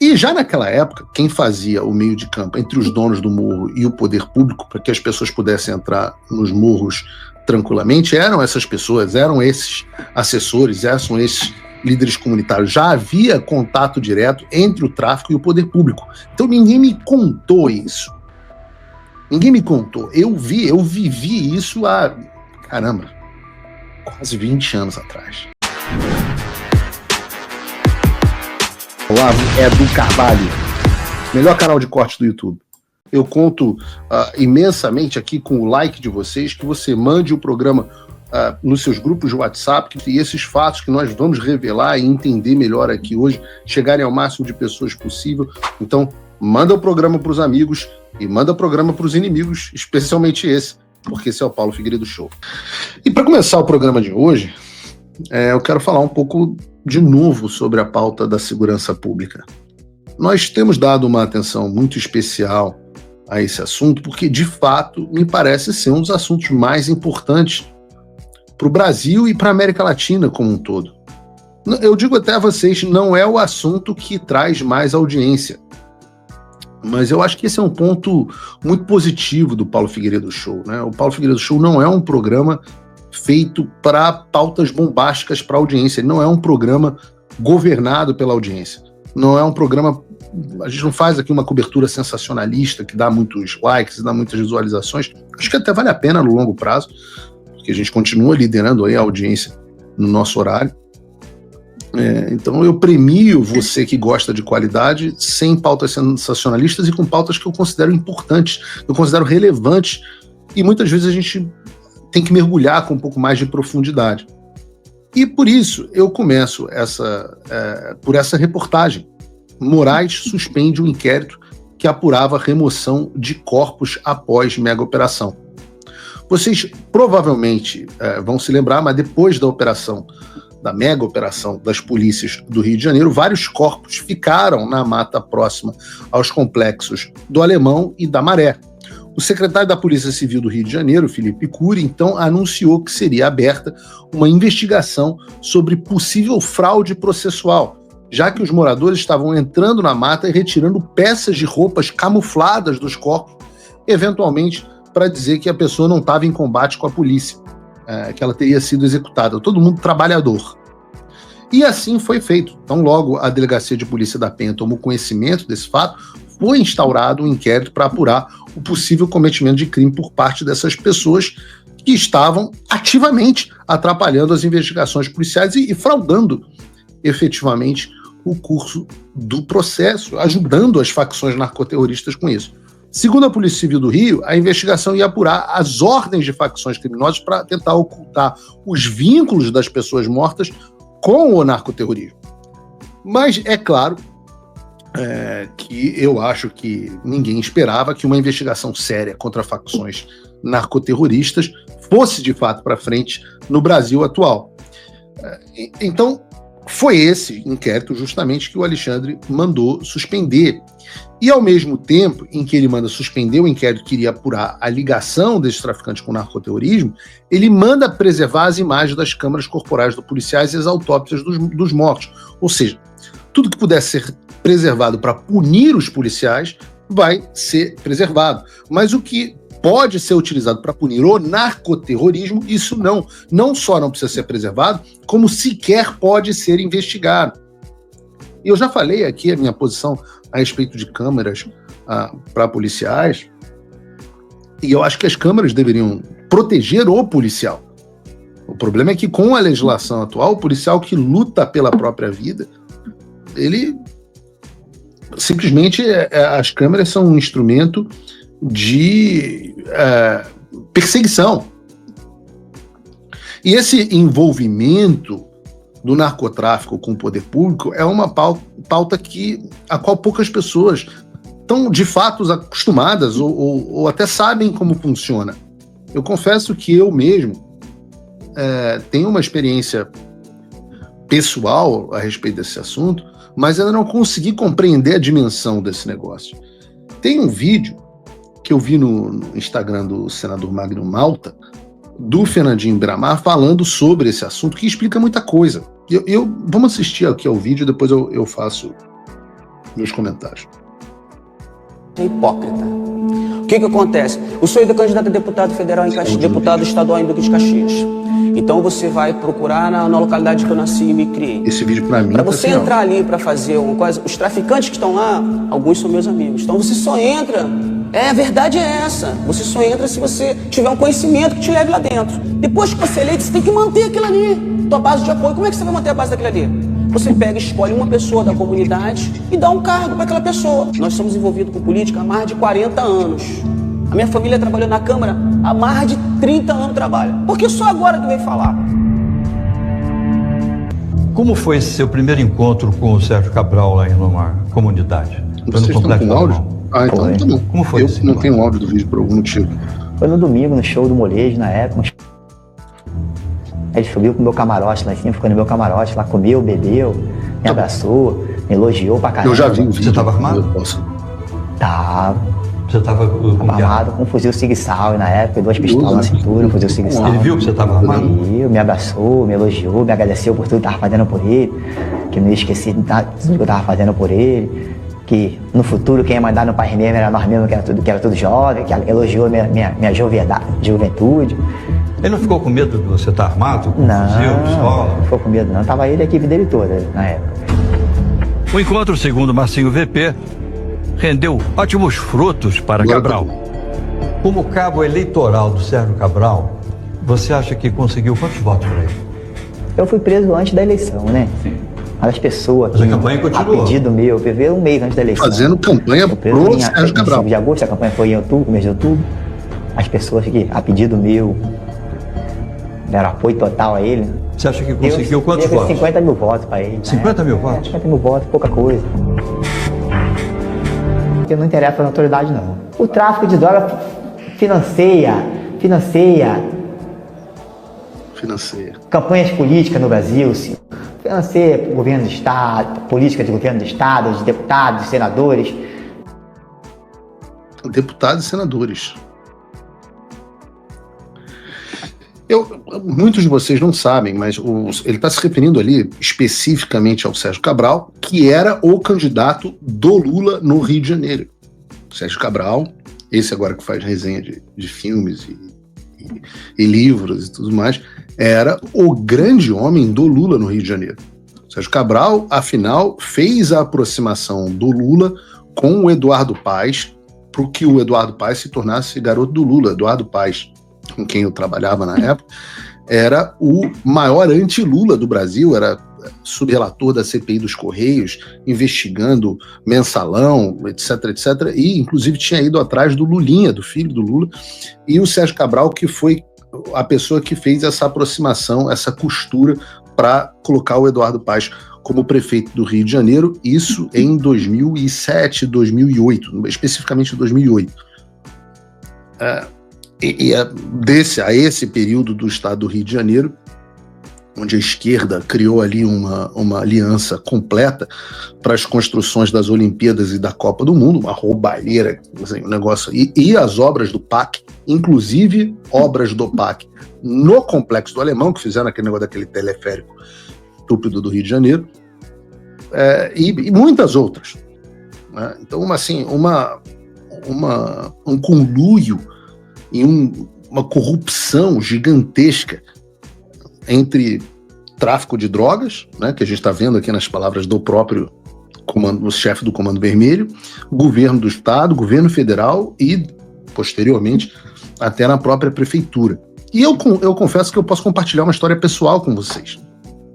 E já naquela época, quem fazia o meio de campo entre os donos do morro e o poder público, para que as pessoas pudessem entrar nos morros tranquilamente, eram essas pessoas, eram esses assessores, eram esses líderes comunitários. Já havia contato direto entre o tráfico e o poder público. Então ninguém me contou isso. Ninguém me contou. Eu vivi isso há, caramba, quase 20 anos atrás. Olá, Edu Carvalho, melhor canal de corte do YouTube. Eu conto imensamente aqui com o like de vocês, que você mande o programa nos seus grupos de WhatsApp, e esses fatos que nós vamos revelar e entender melhor aqui hoje, chegarem ao máximo de pessoas possível. Então, manda o programa para os amigos e manda o programa para os inimigos, especialmente esse, porque esse é o Paulo Figueiredo Show. E para começar o programa de hoje, eu quero falar um pouco de novo sobre a pauta da segurança pública. Nós temos dado uma atenção muito especial a esse assunto, porque de fato me parece ser um dos assuntos mais importantes para o Brasil e para a América Latina como um todo. Eu digo até a vocês, não é o assunto que traz mais audiência, mas eu acho que esse é um ponto muito positivo do Paulo Figueiredo Show, né? O Paulo Figueiredo Show não é um programa feito para pautas bombásticas para a audiência, ele não é um programa governado pela audiência, não é um programa, a gente não faz aqui uma cobertura sensacionalista que dá muitos likes, dá muitas visualizações. Acho que até vale a pena no longo prazo, porque a gente continua liderando aí a audiência no nosso horário. Então eu premio você que gosta de qualidade sem pautas sensacionalistas e com pautas que eu considero importantes, eu considero relevantes, e muitas vezes a gente tem que mergulhar com um pouco mais de profundidade. E por isso eu começo por essa reportagem. Moraes suspende um inquérito que apurava remoção de corpos após mega operação. Vocês provavelmente vão se lembrar, mas depois da mega operação das polícias do Rio de Janeiro, vários corpos ficaram na mata próxima aos complexos do Alemão e da Maré. O secretário da Polícia Civil do Rio de Janeiro, Felipe Cury, então anunciou que seria aberta uma investigação sobre possível fraude processual, já que os moradores estavam entrando na mata e retirando peças de roupas camufladas dos corpos, eventualmente para dizer que a pessoa não estava em combate com a polícia, que ela teria sido executada. Todo mundo trabalhador. E assim foi feito. Então, logo a Delegacia de Polícia da Penha tomou conhecimento desse fato, foi instaurado um inquérito para apurar o possível cometimento de crime por parte dessas pessoas que estavam ativamente atrapalhando as investigações policiais e fraudando efetivamente o curso do processo, ajudando as facções narcoterroristas com isso. Segundo a Polícia Civil do Rio, a investigação ia apurar as ordens de facções criminosas para tentar ocultar os vínculos das pessoas mortas com o narcoterrorismo. Mas é claro que eu acho que ninguém esperava que uma investigação séria contra facções narcoterroristas fosse de fato para frente no Brasil atual. Então, foi esse inquérito justamente que o Alexandre mandou suspender. E ao mesmo tempo em que ele manda suspender o inquérito que iria apurar a ligação desses traficantes com o narcoterrorismo, ele manda preservar as imagens das câmaras corporais dos policiais e as autópsias dos mortos. Ou seja, tudo que pudesse ser preservado para punir os policiais vai ser preservado. Mas o que pode ser utilizado para punir o narcoterrorismo, isso não só não precisa ser preservado, como sequer pode ser investigado. Eu já falei aqui a minha posição a respeito de câmeras para policiais, e eu acho que as câmeras deveriam proteger o policial. O problema é que com a legislação atual, o policial que luta pela própria vida, ele simplesmente as câmeras são um instrumento de perseguição. E esse envolvimento do narcotráfico com o poder público é uma pauta a qual poucas pessoas estão de fato acostumadas ou até sabem como funciona. Eu confesso que eu mesmo tenho uma experiência pessoal a respeito desse assunto, mas ainda não consegui compreender a dimensão desse negócio. Tem um vídeo que eu vi no Instagram do senador Magno Malta, do Fernandinho Beiramar, falando sobre esse assunto, que explica muita coisa. Vamos assistir aqui ao vídeo, depois eu faço nos comentários. É hipócrita. O que acontece? O senhor é candidato a deputado federal em Caxias, deputado estadual em Duque de Caxias. Então você vai procurar na localidade que eu nasci e me criei. Esse vídeo pra mim. Para você entrar ali para fazer uma coisa, os traficantes que estão lá, alguns são meus amigos. Então você só entra. A verdade é essa. Você só entra se você tiver um conhecimento que te leve lá dentro. Depois que você é eleito, você tem que manter aquilo ali. Tua base de apoio. Como é que você vai manter a base daquilo ali? Você pega, escolhe uma pessoa da comunidade e dá um cargo para aquela pessoa. Nós somos envolvidos com política há mais de 40 anos. A minha família trabalhou na Câmara há mais de 30 anos trabalha. Por que só agora que veio falar? Como foi esse seu primeiro encontro com o Sérgio Cabral lá em uma comunidade? Foi no Complexo do áudio? Ah, então tá bom. Como foi isso? Eu não tenho áudio do vídeo por algum motivo. Foi no domingo, no show do Molejo, na época. Ele subiu pro meu camarote lá em cima, ficou no meu camarote lá, comeu, bebeu, me abraçou, me elogiou pra caramba. Eu já vi o vídeo. Você tava armado? Tava. Você tava com armado, com um fuzil Sig-Sauer na época, 2 pistolas na cintura, um fuzil Sig-Sauer. Ele viu que você tava armado? Ele me abraçou, me elogiou, me agradeceu por tudo que eu tava fazendo por ele, que eu não esqueci de tudo que eu tava fazendo por ele, que no futuro quem ia mandar no país mesmo era nós mesmos, que era tudo jovem, que elogiou minha juventude. Ele não ficou com medo de você estar armado? Com fuzil, pistola? Não ficou com medo não, tava ele e a equipe dele toda na época. O encontro, segundo Marcinho VP, rendeu ótimos frutos para Cabral. Como cabo eleitoral do Sérgio Cabral, você acha que conseguiu quantos votos para ele? Eu fui preso antes da eleição, né? Sim. Mas as pessoas Mas a campanha continuou. A pedido meu, veio um mês antes da eleição. Fazendo campanha pro Sérgio Cabral. Em de agosto, a campanha foi em outubro, mês de outubro. As pessoas que, a pedido meu, deram apoio total a ele. Você acha que conseguiu quantos votos? 50 mil votos para ele. 50 mil votos? 50 mil votos, pouca coisa. Porque não interessa na autoridade, não. O tráfico de droga financia campanhas políticas no Brasil, financia o governo do Estado, política de governo do Estado, de deputados, de senadores. Deputados e senadores. Muitos de vocês não sabem, mas ele está se referindo ali especificamente ao Sérgio Cabral, que era o candidato do Lula no Rio de Janeiro. Sérgio Cabral, esse agora que faz resenha de filmes e livros e tudo mais, era o grande homem do Lula no Rio de Janeiro. Sérgio Cabral, afinal, fez a aproximação do Lula com o Eduardo Paes, para que o Eduardo Paes se tornasse garoto do Lula. Eduardo Paes, com quem eu trabalhava na época, era o maior anti-Lula do Brasil, era subrelator da CPI dos Correios, investigando mensalão, etc, etc, e inclusive tinha ido atrás do Lulinha, do filho do Lula, e o Sérgio Cabral, que foi a pessoa que fez essa aproximação, essa costura para colocar o Eduardo Paes como prefeito do Rio de Janeiro, isso em 2007, 2008, especificamente 2008. A esse período do estado do Rio de Janeiro, onde a esquerda criou ali uma aliança completa para as construções das Olimpíadas e da Copa do Mundo, uma roubalheira, assim, um negócio, e as obras do PAC, inclusive obras do PAC no Complexo do Alemão, que fizeram aquele negócio daquele teleférico estúpido do Rio de Janeiro, e muitas outras, né? Então, assim, um conluio e uma corrupção gigantesca entre tráfico de drogas, né, que a gente está vendo aqui nas palavras do próprio o chefe do Comando Vermelho, governo do Estado, governo federal e, posteriormente, até na própria prefeitura. E eu confesso que eu posso compartilhar uma história pessoal com vocês.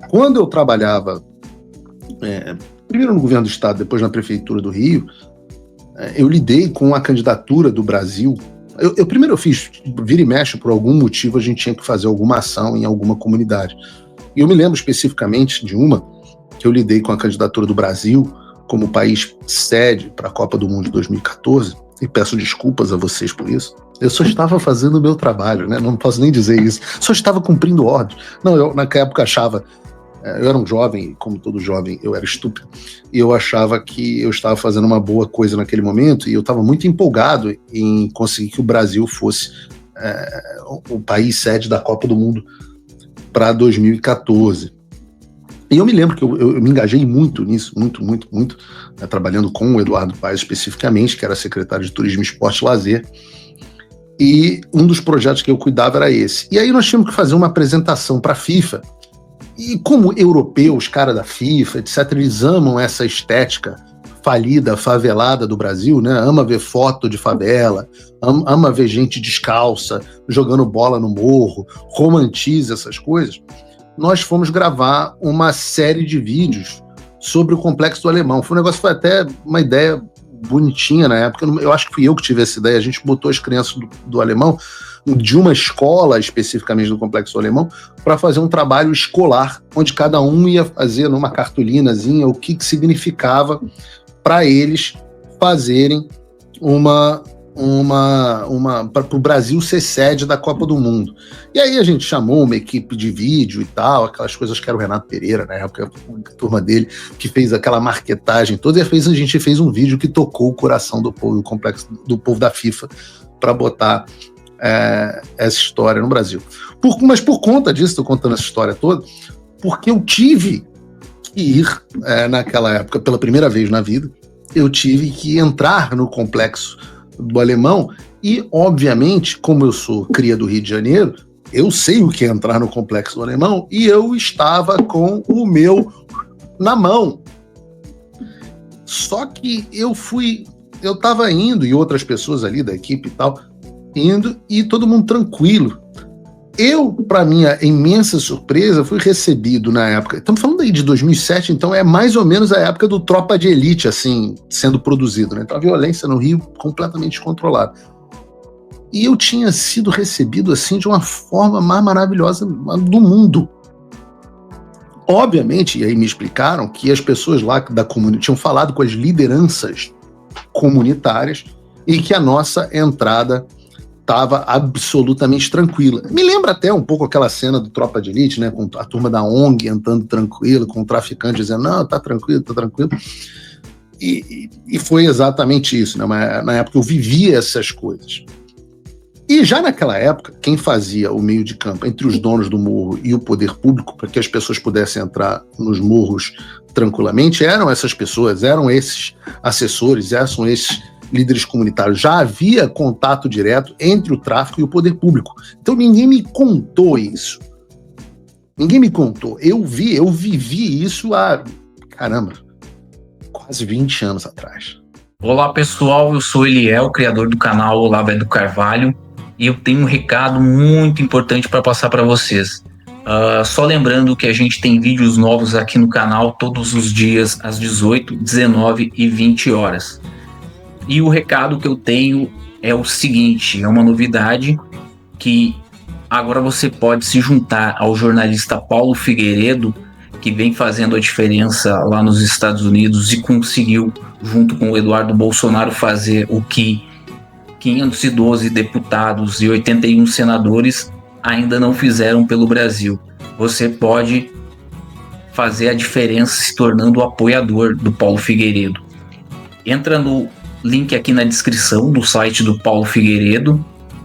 Quando eu trabalhava, primeiro no governo do Estado, depois na prefeitura do Rio, eu lidei com a candidatura do Brasil. Primeiro eu fiz, vira e mexe, por algum motivo a gente tinha que fazer alguma ação em alguma comunidade. E eu me lembro especificamente de uma que eu lidei com a candidatura do Brasil como país sede para a Copa do Mundo de 2014, e peço desculpas a vocês por isso. Eu só estava fazendo o meu trabalho, né? Não posso nem dizer isso. Só estava cumprindo ordens. Não, eu naquela época achava... Eu era um jovem, como todo jovem, eu era estúpido, e eu achava que eu estava fazendo uma boa coisa naquele momento, e eu estava muito empolgado em conseguir que o Brasil fosse o país sede da Copa do Mundo para 2014. E eu me lembro que eu me engajei muito nisso, muito, né, trabalhando com o Eduardo Paes especificamente, que era secretário de Turismo, Esporte e Lazer, e um dos projetos que eu cuidava era esse. E aí nós tínhamos que fazer uma apresentação para a FIFA, e como europeus, cara da FIFA, etc., eles amam essa estética falida, favelada do Brasil, né? Ama ver foto de favela, ama ver gente descalça, jogando bola no morro, romantiza essas coisas. Nós fomos gravar uma série de vídeos sobre o Complexo do Alemão. Foi um negócio, foi até uma ideia bonitinha na época. Eu acho que fui eu que tive essa ideia. A gente botou as crianças do Alemão, de uma escola especificamente do Complexo do Alemão, para fazer um trabalho escolar, onde cada um ia fazer numa cartolinazinha o que significava para eles fazerem para o Brasil ser sede da Copa do Mundo. E aí a gente chamou uma equipe de vídeo e tal, aquelas coisas que era o Renato Pereira, na época, a turma dele, que fez aquela marketagem toda, e a gente fez um vídeo que tocou o coração do povo, do complexo, do povo da FIFA, para botar essa história no Brasil. Mas por conta disso, estou contando essa história toda, porque eu tive que ir, naquela época, pela primeira vez na vida, eu tive que entrar no Complexo do Alemão e, obviamente, como eu sou cria do Rio de Janeiro, eu sei o que é entrar no Complexo do Alemão e eu estava com o meu na mão. Só que eu estava indo, e outras pessoas ali da equipe e tal, indo, e todo mundo tranquilo. Eu, para minha imensa surpresa, fui recebido na época, estamos falando aí de 2007, então é mais ou menos a época do Tropa de Elite, assim, sendo produzido, né? Então a violência no Rio completamente descontrolada. E eu tinha sido recebido, assim, de uma forma mais maravilhosa do mundo. Obviamente, e aí me explicaram que as pessoas lá da comunidade tinham falado com as lideranças comunitárias e que a nossa entrada estava absolutamente tranquila. Me lembra até um pouco aquela cena do Tropa de Elite, né, com a turma da ONG entrando tranquilo, com o traficante dizendo, não, tá tranquilo. E foi exatamente isso, né? Mas na época eu vivia essas coisas. E já naquela época, quem fazia o meio de campo entre os donos do morro e o poder público, para que as pessoas pudessem entrar nos morros tranquilamente, eram essas pessoas, eram esses assessores, eram esses líderes comunitários. Já havia contato direto entre o tráfico e o poder público. Então ninguém me contou isso. Ninguém me contou. Eu vivi isso há, quase 20 anos atrás. Olá pessoal, eu sou Eliel, criador do canal Olavo é do Carvalho, e eu tenho um recado muito importante para passar para vocês. Só lembrando que a gente tem vídeos novos aqui no canal todos os dias às 18, 19 e 20 horas. E o recado que eu tenho é o seguinte, é uma novidade que agora você pode se juntar ao jornalista Paulo Figueiredo, que vem fazendo a diferença lá nos Estados Unidos e conseguiu, junto com o Eduardo Bolsonaro, fazer o que 512 deputados e 81 senadores ainda não fizeram pelo Brasil. Você pode fazer a diferença se tornando o apoiador do Paulo Figueiredo. Entra no link aqui na descrição do site do Paulo Figueiredo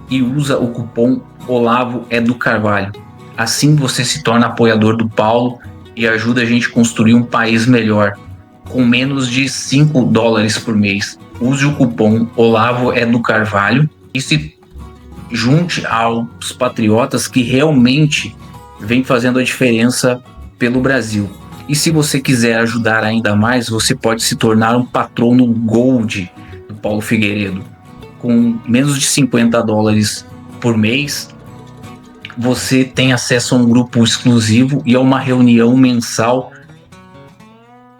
e usa o cupom Olavo é do Carvalho. Assim você se torna apoiador do Paulo e ajuda a gente a construir um país melhor, com menos de $5 por mês. Use o cupom Olavo é do Carvalho e se junte aos patriotas que realmente vêm fazendo a diferença pelo Brasil. E se você quiser ajudar ainda mais, você pode se tornar um patrono Gold do Paulo Figueiredo. Com menos de $50 por mês, você tem acesso a um grupo exclusivo e a uma reunião mensal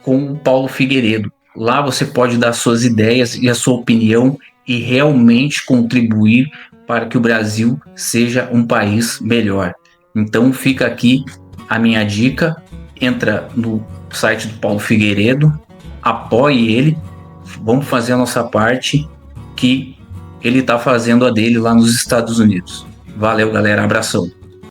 com o Paulo Figueiredo. Lá você pode dar suas ideias e a sua opinião e realmente contribuir para que o Brasil seja um país melhor. Então fica aqui a minha dica, entra no site do Paulo Figueiredo, apoie ele, vamos fazer a nossa parte, que ele está fazendo a dele lá nos Estados Unidos. Valeu, galera, abração.